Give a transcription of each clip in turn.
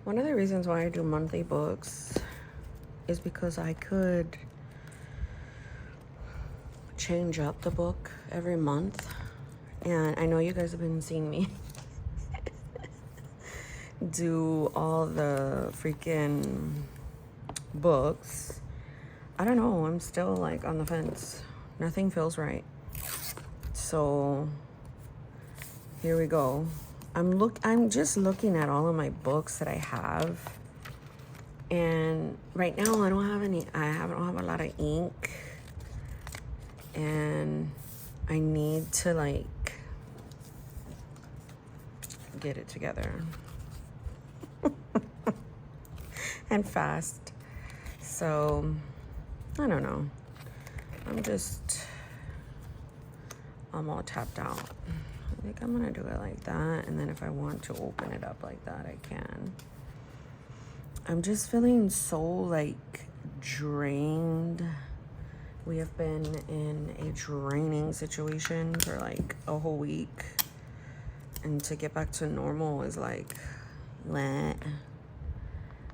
One of the reasons why I do monthly books is because I could change up the book every month. And I know you guys have been seeing me do all the freaking books. I don't know, I'm still like on the fence. Nothing feels right. So here we go. I'm just looking at all of my books that I have. And right now I don't have a lot of ink. And I need to like get it together. And fast. So I don't know. I'm all tapped out. I think I'm gonna do it like that, and then if I want to open it up like that, I can. I'm just feeling so like drained. We have been in a draining situation for like a whole week, and to get back to normal is like what?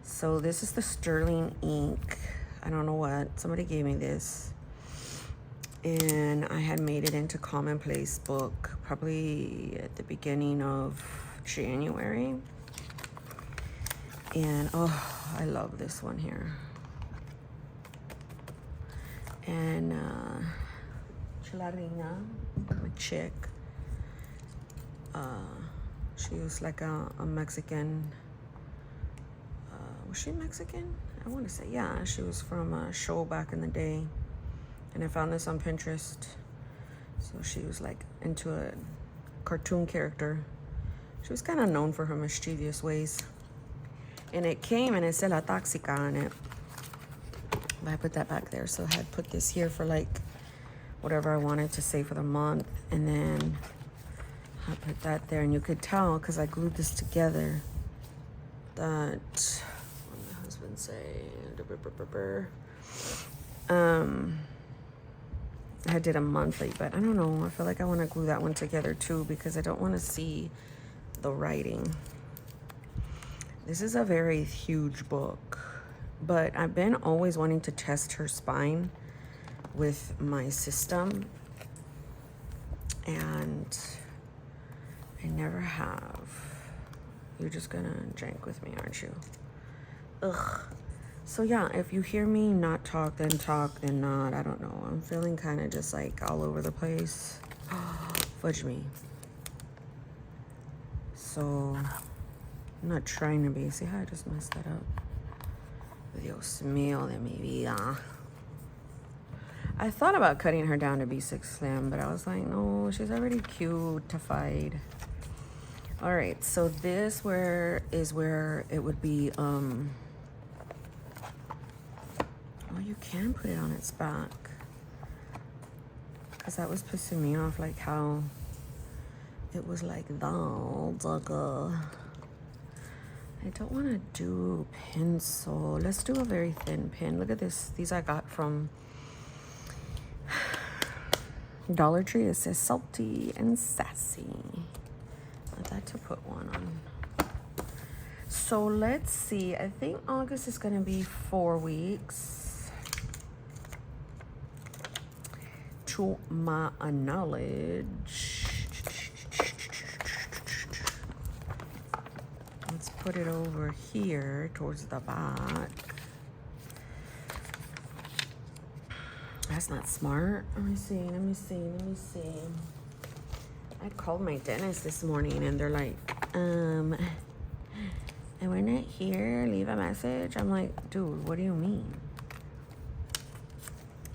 So this is the sterling ink. I don't know what, somebody gave me this, and I had made it into commonplace book probably at the beginning of January. And oh, I love this one here. And Chilarina, my chick, she was like a Mexican, was she Mexican? I want to say, yeah, she was from a show back in the day. And I found this on Pinterest. So she was like into a cartoon character. She was kind of known for her mischievous ways. And it came and it said La Toxica on it. But I put that back there. So I had put this here for like whatever I wanted to say for the month. And then I put that there. And you could tell because I glued this together that, what did my husband say? I did a monthly, but I don't know. I feel like I want to glue that one together too because I don't want to see the writing. This is a very huge book, but I've been always wanting to test her spine with my system, and I never have. You're just gonna drink with me, aren't you? Ugh. So yeah, if you hear me not talk, then not. I don't know. I'm feeling kind of just like all over the place. Fudge me. So I'm not trying to be. See how I just messed that up? Dios mío de mi vida. I thought about cutting her down to B6 slim, but I was like, no, she's already cute-ified. All right, so this is where it would be, oh, you can put it on its back. Because that was pissing me off, like how it was like that. I don't want to do pencil. Let's do a very thin pen. Look at this. These I got from Dollar Tree. It says salty and sassy. I'd like to put one on. So let's see. I think August is going to be 4 weeks. To my knowledge. Let's put it over here towards the back. That's not smart. Let me see. I called my dentist this morning and they're like, and we're not here, leave a message. I'm like, dude, what do you mean?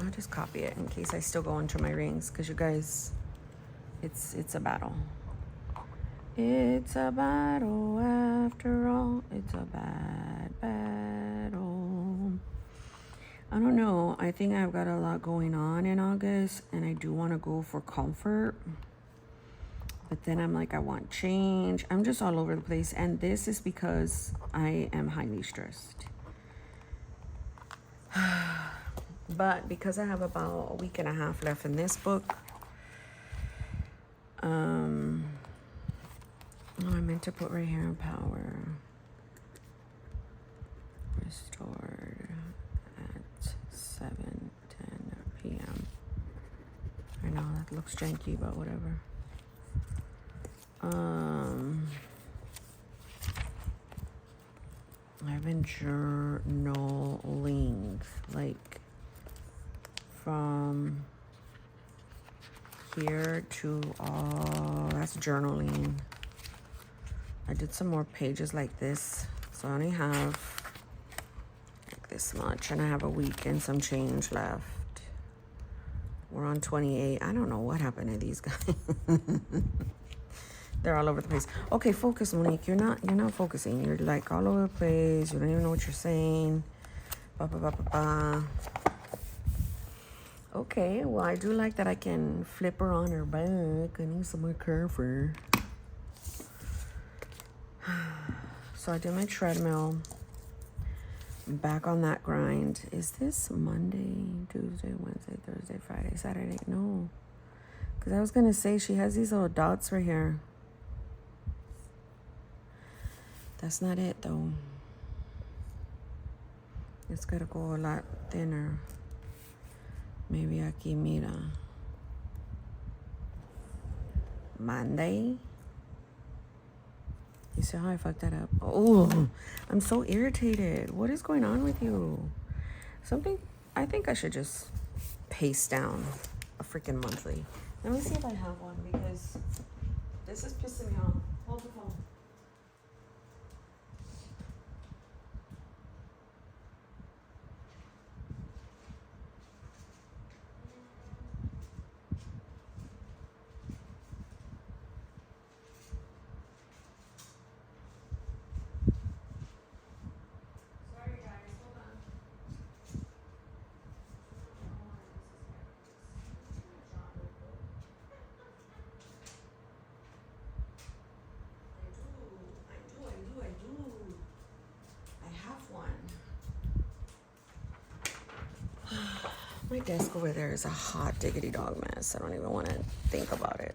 I'll just copy it in case I still go into my rings, because you guys, it's a battle. It's a battle after all. It's a bad battle. I don't know. I think I've got a lot going on in August, and I do want to go for comfort. But then I'm like, I want change. I'm just all over the place. And this is because I am highly stressed. But because I have about a week and a half left in this book, oh, I meant to put right here in power. Restored at 7:10 p.m. I know that looks janky, but whatever. I've been journaling, like from here to all, that's journaling. I did some more pages like this, so I only have like this much, and I have a week and some change left. We're on 28. I don't know what happened to these guys. They're all over the place. Okay, focus, Monique. You're not focusing. You're like all over the place. You don't even know what you're saying. Ba ba ba ba ba. Okay, well, I do like that I can flip her on her back. I need some more cover. So I did my treadmill. I'm back on that grind. Is this Monday, Tuesday, Wednesday, Thursday, Friday, Saturday? No. Because I was going to say she has these little dots right here. That's not it, though. It's got to go a lot thinner. Maybe aquí, mira. Monday. You see how I fucked that up? Oh, I'm so irritated. What is going on with you? I think I should just paste down a freaking monthly. Let me see if I have one, because this is pissing me off. Hold the phone. My desk over there is a hot diggity dog mess. I don't even want to think about it.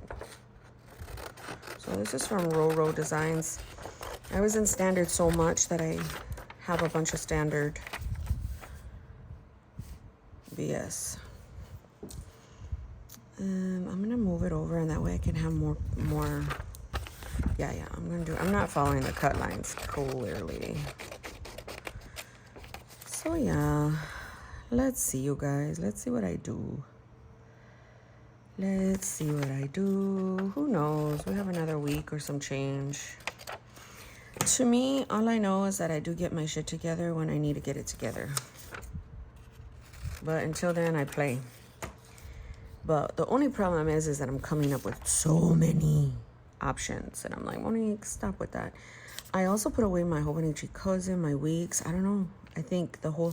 So this is from Roro Designs. I was in standard so much that I have a bunch of standard BS. I'm gonna move it over, and that way I can have more. Yeah. I'm not following the cut lines clearly. So yeah. Let's see, you guys. Let's see what I do. Who knows? We have another week or some change. To me, all I know is that I do get my shit together when I need to get it together. But until then, I play. But the only problem is that I'm coming up with so many options. And I'm like, Monique, stop with that. I also put away my Hobonichi cousin, my weeks. I don't know. I think the whole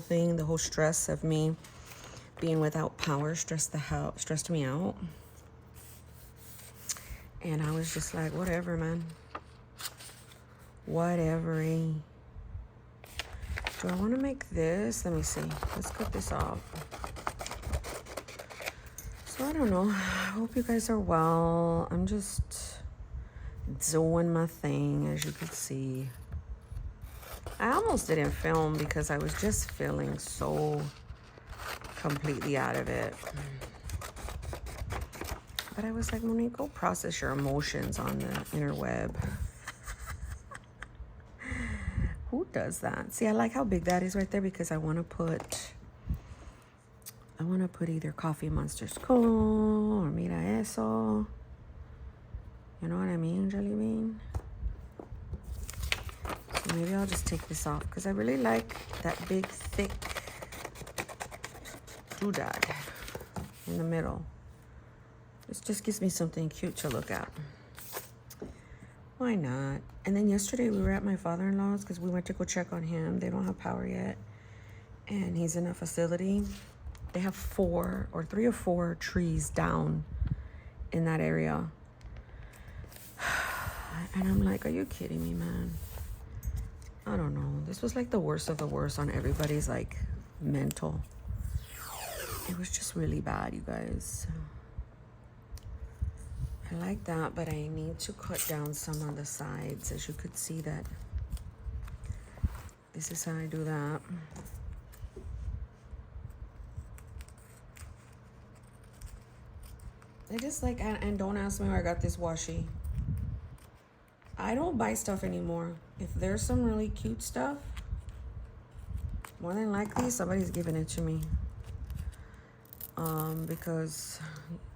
stress of me being without power stressed me out. And I was just like, whatever, man. Whatever. Do I want to make this? Let me see. Let's cut this off. So I don't know. I hope you guys are well. I'm just doing my thing, as you can see. I almost didn't film because I was just feeling so completely out of it. But I was like, Monique, go process your emotions on the interweb. Who does that? See, I like how big that is right there, because I want to put either Coffee Monsters Co. or Mira Eso. You know what I mean, Jelly Bean? So maybe I'll just take this off, because I really like that big, thick doodad in the middle. This just gives me something cute to look at. Why not? And then yesterday we were at my father-in-law's because we went to go check on him. They don't have power yet. And he's in a facility. They have 3 or 4 trees down in that area. And I'm like, are you kidding me, man? I don't know. This was like the worst of the worst on everybody's like mental. It was just really bad, you guys. I like that, but I need to cut down some on the sides. As you could see that This is how I do that. I just like, and don't ask me where I got this washi. I don't buy stuff anymore. If there's some really cute stuff, more than likely somebody's giving it to me. Because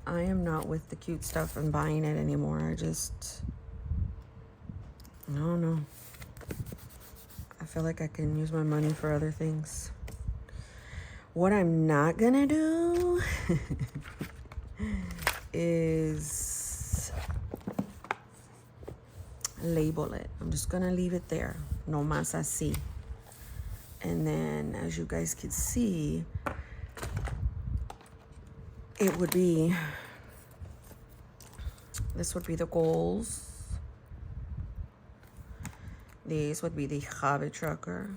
I am not with the cute stuff and buying it anymore. I don't know. I feel like I can use my money for other things. What I'm not gonna do is label it. I'm just gonna leave it there. No más así. And then, as you guys can see, it would be, this would be the goals. These would be the hobby trucker.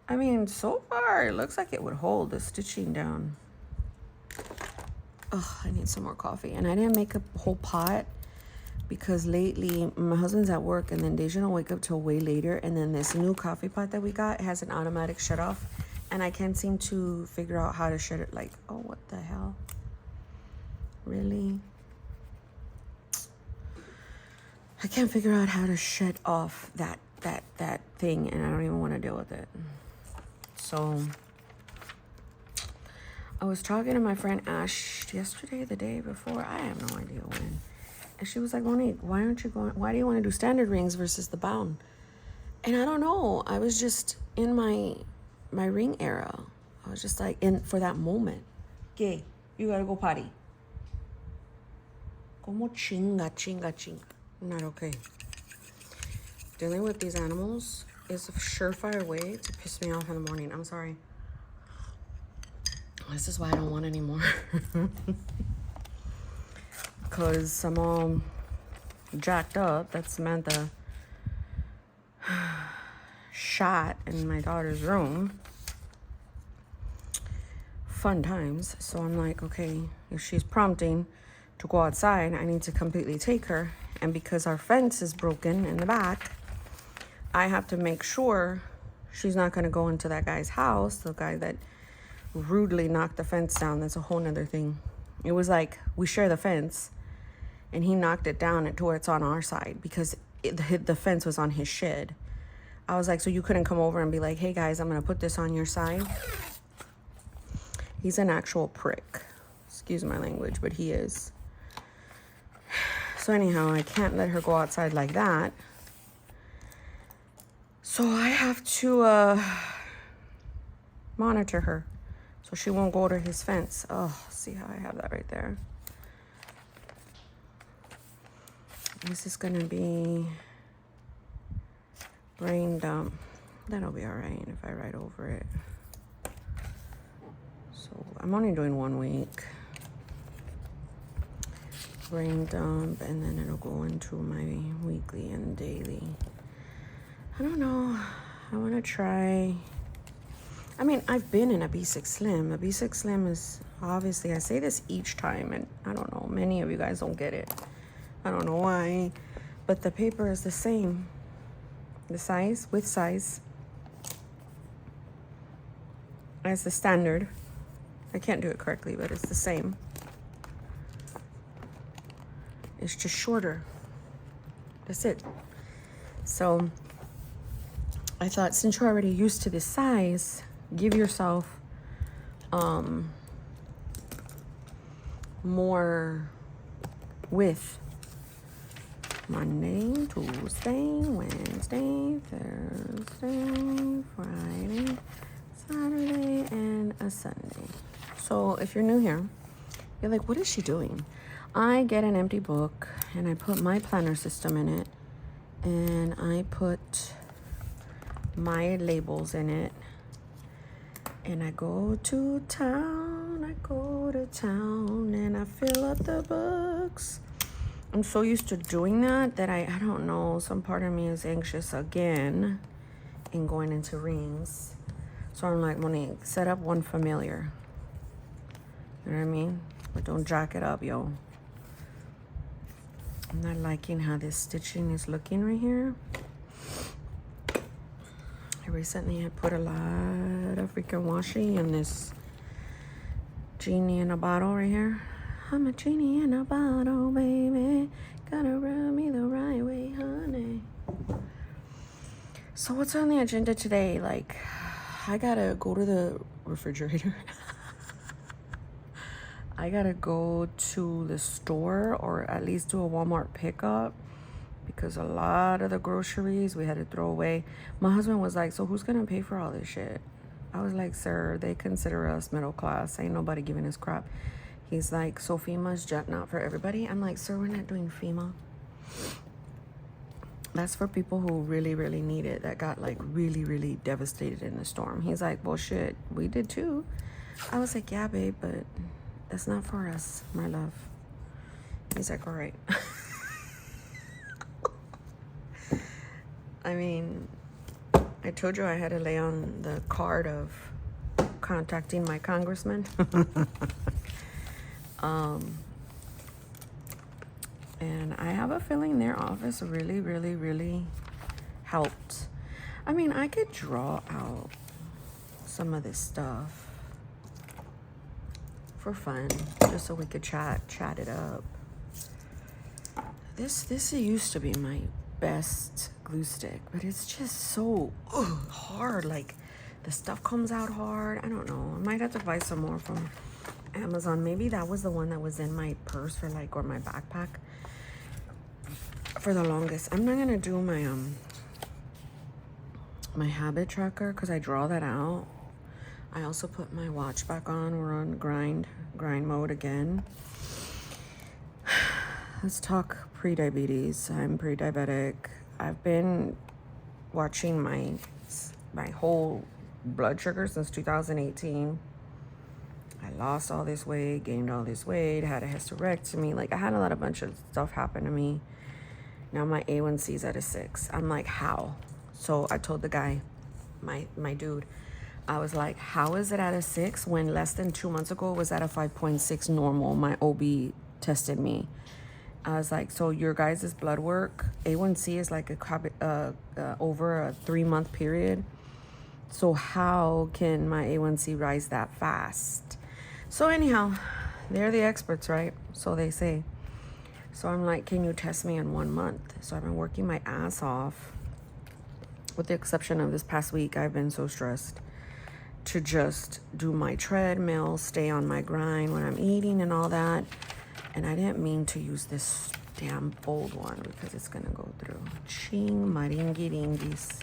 I mean, so far, it looks like it would hold the stitching down. Oh, I need some more coffee. And I didn't make a whole pot because lately my husband's at work and then Deja don't wake up till way later. And then this new coffee pot that we got has an automatic shut off. And I can't seem to figure out how to shut it. Like, oh, what the hell? Really? I can't figure out how to shut off that thing, and I don't even want to deal with it. So I was talking to my friend Ash yesterday, the day before. I have no idea when. And she was like, Monique, why do you want to do standard rings versus the bound? And I don't know. I was just in my ring era. I was just like, for that moment. Okay, you gotta go potty. Como chinga. I'm not okay. Dealing with these animals is a surefire way to piss me off in the morning. I'm sorry. This is why I don't want any more. Because I'm all jacked up. That's Samantha shot in my daughter's room. Fun times. So I'm like, okay, if she's prompting to go outside, I need to completely take her. And because our fence is broken in the back, I have to make sure she's not going to go into that guy's house, the guy that rudely knocked the fence down. That's a whole nother thing. It was like we share the fence, and he knocked it down to where it's on our side because the fence was on his shed. I was like, so you couldn't come over and be like, hey guys, I'm going to put this on your side? He's an actual prick. Excuse my language, but he is. So anyhow, I can't let her go outside like that. So I have to monitor her so she won't go to his fence. Oh, see how I have that right there? This is gonna be brain dump. That'll be all right if I write over it. So I'm only doing 1 week. Brain dump, and then it'll go into my weekly and daily. I don't know. I want to try. I mean, I've been in a B6 Slim. A B6 Slim is obviously, I say this each time, and I don't know, many of you guys don't get it. I don't know why, but the paper is the same. The size, with size, as the standard. I can't do it correctly, but it's the same. It's just shorter. That's it. So I thought, since you're already used to this size, give yourself more width. Monday, Tuesday, Wednesday, Thursday, Friday, Saturday, and a Sunday. So if you're new here, you're like, what is she doing? I get an empty book and I put my planner system in it, and I put my labels in it, and I go to town, and I fill up the books. I'm so used to doing that I don't know, some part of me is anxious again in going into rings. So I'm like, Monique, set up one familiar. You know what I mean? But don't jack it up, yo. I'm not liking how this stitching is looking right here. I recently had put a lot of freaking washi in this genie in a bottle right here. I'm a genie in a bottle, baby. Gotta rub me the right way, honey. So what's on the agenda today? Like, I gotta go to the refrigerator. I gotta go to the store or at least do a Walmart pickup because a lot of the groceries we had to throw away. My husband was like, so who's gonna pay for all this shit? I was like, sir, they consider us middle class. Ain't nobody giving us crap. He's like, so FEMA's just not for everybody? I'm like, sir, we're not doing FEMA. That's for people who really, really need it, that got like really, really devastated in the storm. He's like, well, shit, we did too. I was like, yeah, babe, but that's not for us, my love. He's like, all right. I mean, I told you I had to lay on the card of contacting my congressman. And I have a feeling their office really, really, really helped. I mean, I could draw out some of this stuff for fun, just so we could chat it up. This used to be my best glue stick, but it's just so hard. Like, the stuff comes out hard. I don't know. I might have to buy some more from Amazon. Maybe that was the one that was in my purse for like, or my backpack for the longest. I'm not gonna do my my habit tracker because I draw that out. I also put my watch back on. We're on grind mode again. Let's talk pre-diabetes. I'm pre-diabetic. I've been watching my whole blood sugar since 2018. I lost all this weight, gained all this weight, had a hysterectomy. Like, I had a bunch of stuff happen to me. Now my A1C is at a 6. I'm like, how? So I told the guy, my dude, I was like, how is it at a 6 when less than 2 months ago it was at a 5.6 normal? My OB tested me. I was like, so your guys' blood work, A1C is like over a 3-month period. So how can my A1C rise that fast? So anyhow, they're the experts, right? So they say. So I'm like, can you test me in 1 month? So I've been working my ass off. With the exception of this past week, I've been so stressed to just do my treadmill, stay on my grind when I'm eating and all that. And I didn't mean to use this damn bold one because it's gonna go through. Ching maringi ringis.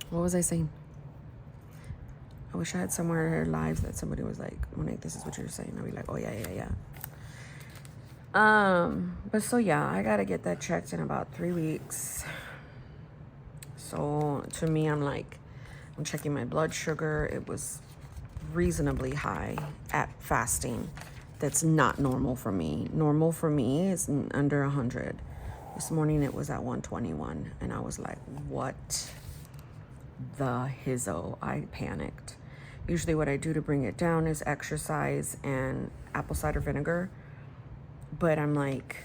What was I saying? I wish I had somewhere live that somebody was like, Monique, this is what you're saying. I'd be like, oh yeah. But so yeah, I gotta get that checked in about 3 weeks. So to me, I'm like, I'm checking my blood sugar. It was reasonably high at fasting. That's not normal for me. Normal for me is under 100. This morning it was at 121, and I was like, what the hizzo? I panicked. Usually what I do to bring it down is exercise and apple cider vinegar. But I'm like,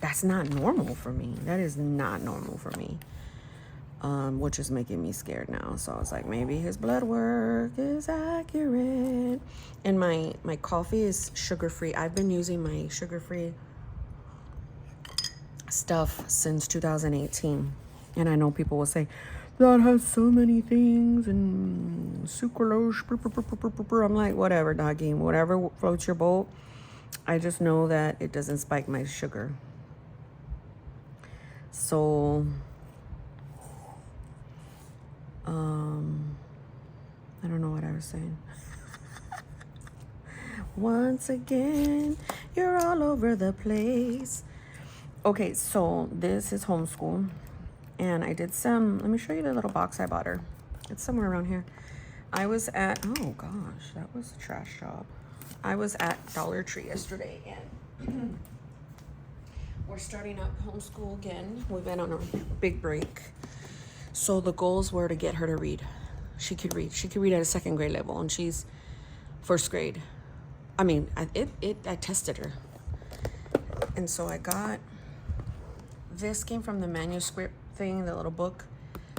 that's not normal for me. That is not normal for me. Which is making me scared now. So I was like, maybe his blood work is accurate. And my coffee is sugar-free. I've been using my sugar-free stuff since 2018. And I know people will say, that has so many things and sucralose. I'm like, whatever, doggy. Whatever floats your boat. I just know that it doesn't spike my sugar. So, I don't know what I was saying. Once again, you're all over the place. Okay, so this is Homeschool. And I did some, let me show you the little box I bought her. It's somewhere around here. I was at, oh gosh, that was a trash job. I was at Dollar Tree yesterday and we're starting up Homeschool again. We've been on a big break. So the goals were to get her to read. She could read. She could read at a 2nd grade level and she's 1st grade. I mean, I tested her. And so I got, this came from the manuscript thing, the little book.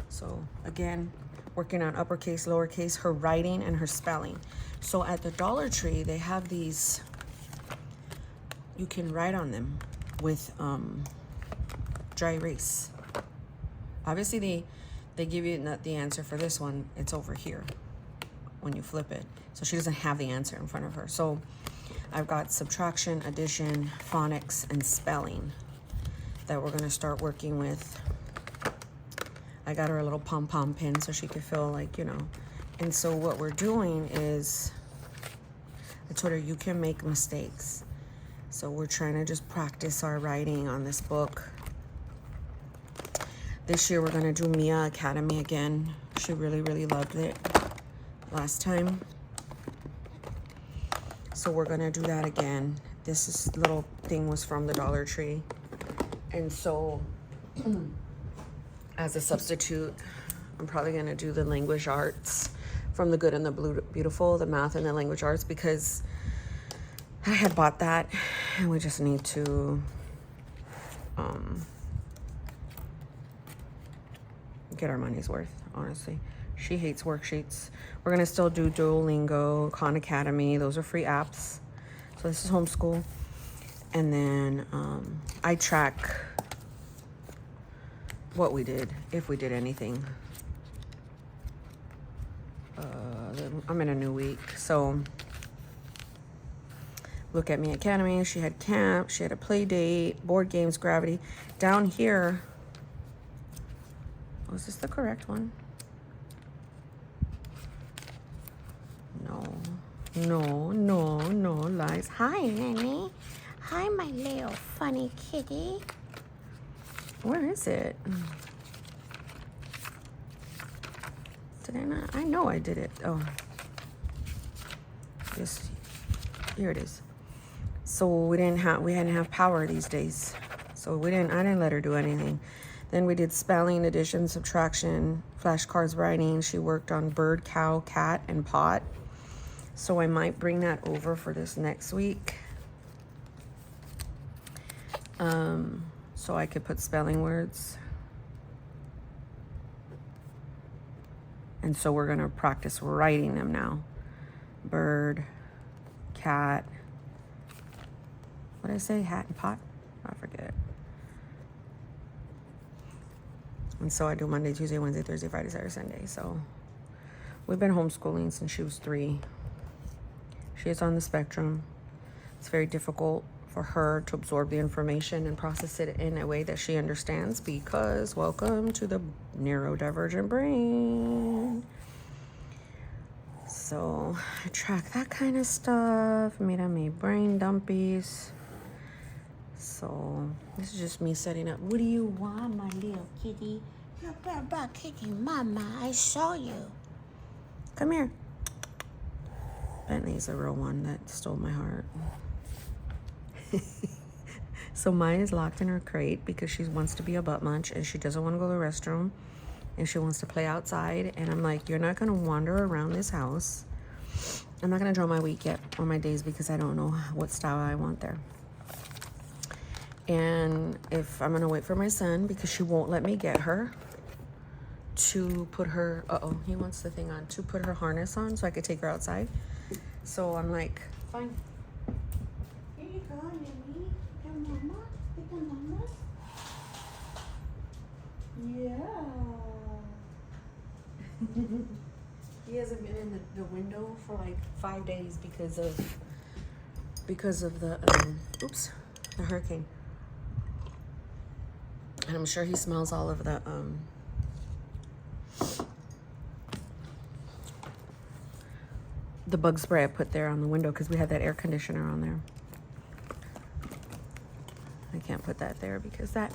So again, working on uppercase, lowercase, her writing and her spelling. So at the Dollar Tree, they have these, you can write on them with dry erase. Obviously, they give you not the answer for this one. It's over here when you flip it. So she doesn't have the answer in front of her. So I've got subtraction, addition, phonics, and spelling that we're gonna start working with. I got her a little pom-pom pin so she could feel like, you know. And so what we're doing is, I told her you can make mistakes. So we're trying to just practice our writing on this book. This year we're gonna do Mia Academy again. She really, really loved it last time. So we're gonna do that again. This little thing was from the Dollar Tree. And so as a substitute, I'm probably gonna do the language arts from the Good and the Beautiful, the math and the language arts, because I had bought that and we just need to get our money's worth, honestly. She hates worksheets. We're gonna still do Duolingo, Khan Academy. Those are free apps. So this is Homeschool. And then I track what we did, if we did anything. I'm in a new week. So look at Me Academy. She had camp. She had a play date, board games, gravity. Down here, was this the correct one? No, lies. Hi, Nanny. Hi, my little funny kitty. Where is it? Did I not? I know I did it. Oh. Just, here it is. So we hadn't have power these days. So I didn't let her do anything. Then we did spelling, addition, subtraction, flashcards, writing. She worked on bird, cow, cat, and pot. So I might bring that over for this next week. So I could put spelling words. And so we're gonna practice writing them now. Bird, cat, what did I say, hat and pot? I forget. And so I do Monday, Tuesday, Wednesday, Thursday, Friday, Saturday, Sunday. So we've been homeschooling since she was 3. She is on the spectrum. It's very difficult for her to absorb the information and process it in a way that she understands, because welcome to the neurodivergent brain. So I track that kind of stuff. Mira mi brain dumpies. So this is just me setting up. What do you want, my little kitty? You're about kicking mama. I saw you. Come here. Bentley's a real one that stole my heart. So Maya is locked in her crate because she wants to be a butt munch and she doesn't want to go to the restroom and she wants to play outside. And I'm like, you're not going to wander around this house. I'm not going to draw my week yet or my days because I don't know what style I want there. And if I'm going to wait for my son because she won't let me get her to put her, he wants the thing on, to put her harness on so I could take her outside. So I'm like, fine. Here you go, Nini. Come, mama. Come, mama. Yeah. He hasn't been in the window for like 5 days because of the the hurricane. And I'm sure he smells all of the bug spray I put there on the window because we had that air conditioner on there. I can't put that there because that.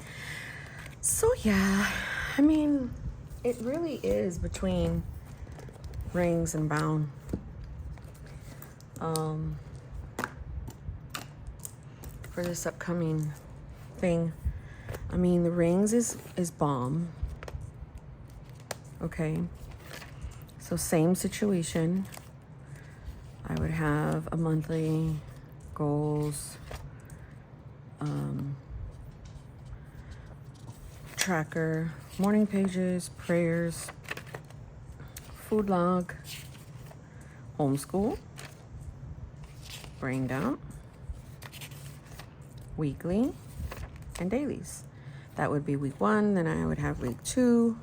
So yeah, I mean, it really is between rings and bound. For this upcoming thing, I mean, the rings is bomb. Okay, so same situation. I would have a monthly goals tracker, morning pages, prayers, food log, homeschool, brain dump, weekly, and dailies. That would be week 1, then I would have week 2.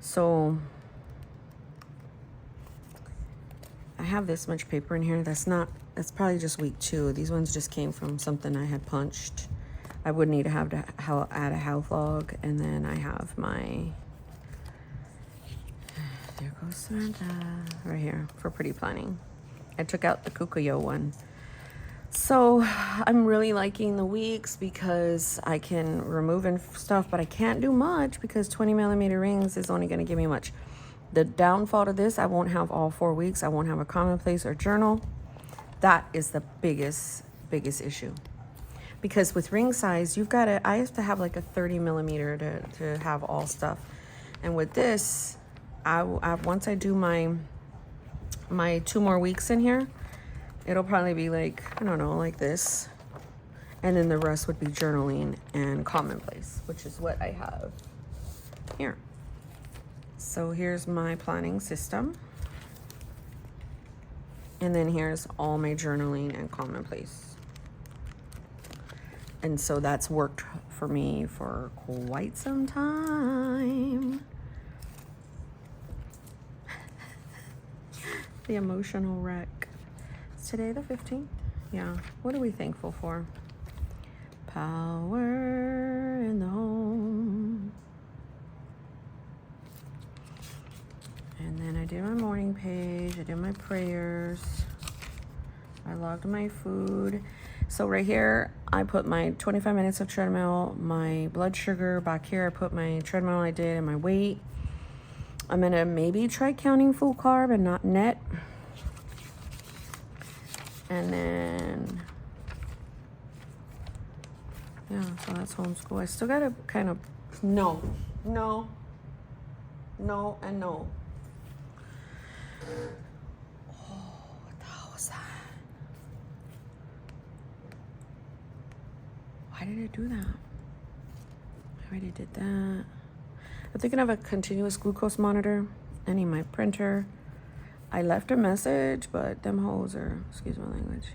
So I have this much paper in here. That's probably just week 2. These ones just came from something I had punched. I would need to add a health log, and then I have my, there goes Samantha, right here for pretty planning. I took out the Kukuyo one. So I'm really liking the weeks because I can remove stuff, but I can't do much because 20mm rings is only going to give me much. The downfall to this, I won't have all 4 weeks. I won't have a commonplace or journal. That is the biggest issue. Because with ring size, I have to have like a 30mm to have all stuff. And with this, once I do my 2 more weeks in here, it'll probably be like, I don't know, like this. And then the rest would be journaling and commonplace, which is what I have here. So here's my planning system. And then here's all my journaling and commonplace. And so that's worked for me for quite some time. The emotional wreck. Is today the 15th? Yeah. What are we thankful for? Power in the home. And then I did my morning page. I did my prayers. I logged my food. So right here, I put my 25 minutes of treadmill, my blood sugar. Back here, I put my treadmill I did and my weight. I'm going to maybe try counting full carb and not net. And then, yeah, so that's homeschool. I still got to kind of, no, and no. What the hell was that? Why did I do that? I already did that. I'm thinking of a continuous glucose monitor. I need my printer. I left a message, but them hoes are, excuse my language.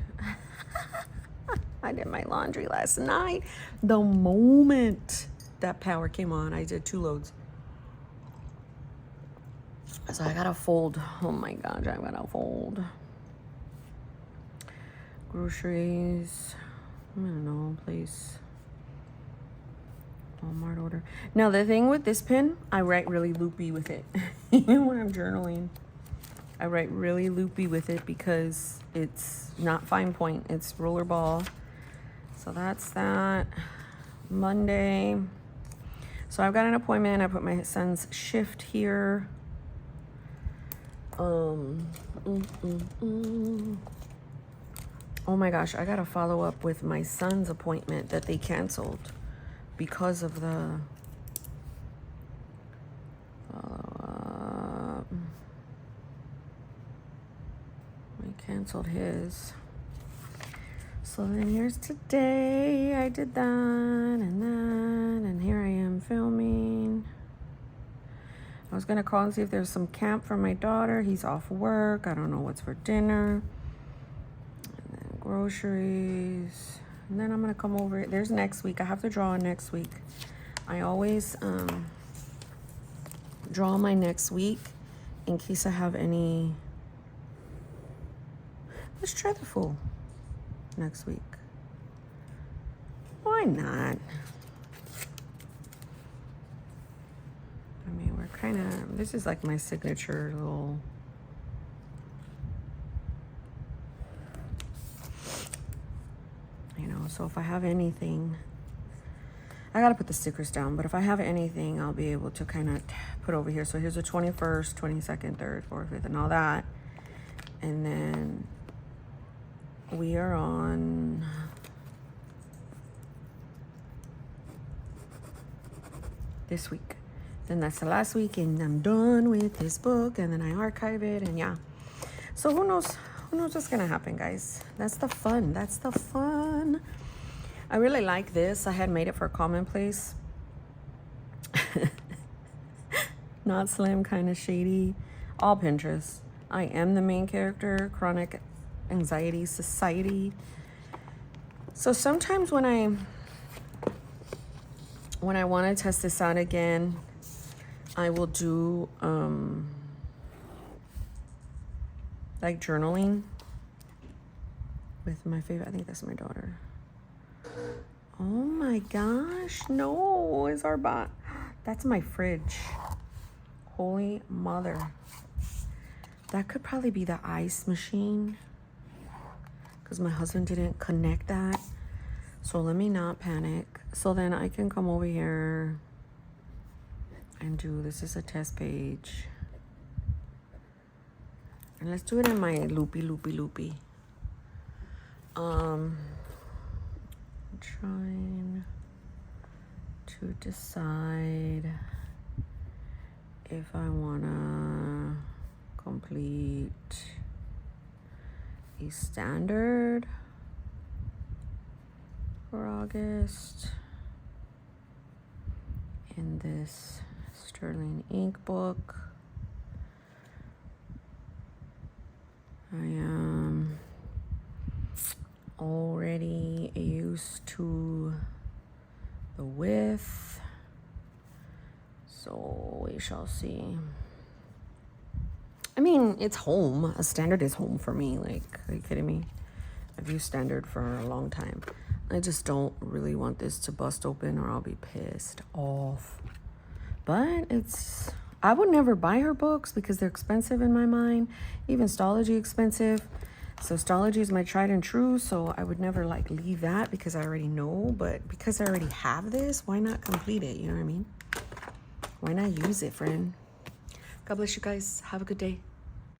I did my laundry last night. The moment that power came on, I did 2 loads. So I gotta fold. Oh my gosh, I gotta fold. Groceries. I don't know, place. Walmart order. Now the thing with this pen, I write really loopy with it. When I'm journaling, I write really loopy with it because it's not fine point, it's rollerball. So that's that. Monday. So I've got an appointment. I put my son's shift here. Oh my gosh, I gotta follow up with my son's appointment that they canceled because of the follow-up. I canceled his. So then here's today. I did that and that, and here I am filming. I was gonna call and see if there's some camp for my daughter. He's off work. I don't know what's for dinner. And then groceries. And then I'm gonna come over. There's next week. I have to draw next week. I always draw my next week in case I have any. Let's try the full next week. Why not? I mean, we're kind of, this is like my signature little, you know, so if I have anything, I gotta put the stickers down, but if I have anything, I'll be able to kind of put over here. So here's the 21st, 22nd, 3rd, 4th, 5th, and all that. And then we are on this week. Then that's the last week, and I'm done with this book, and then I archive it, and yeah. So who knows what's gonna happen, guys. That's the fun. That's the fun. I really like this. I had made it for Commonplace. Not Slim, kind of shady. All Pinterest. I am the main character. Chronic Anxiety Society. So sometimes when I want to test this out again, I will do like journaling with my favorite. I think that's my daughter. Oh my gosh, no, it's our bot. That's my fridge. Holy mother. That could probably be the ice machine, because my husband didn't connect that. So let me not panic. So then I can come over here and do, this is a test page. And let's do it in my loopy. Trying to decide if I wanna complete a standard for August in this sterling ink book. I am already used to the width, so we shall see. I mean, it's home. A standard is home for me. Like, are you kidding me? I've used standard for a long time. I just don't really want this to bust open or I'll be pissed off. But it's, I would never buy her books because they're expensive in my mind. Even Stology expensive. So Stology is my tried and true. So I would never like leave that because I already know. But because I already have this, why not complete it? You know what I mean? Why not use it, friend? God bless you guys. Have a good day.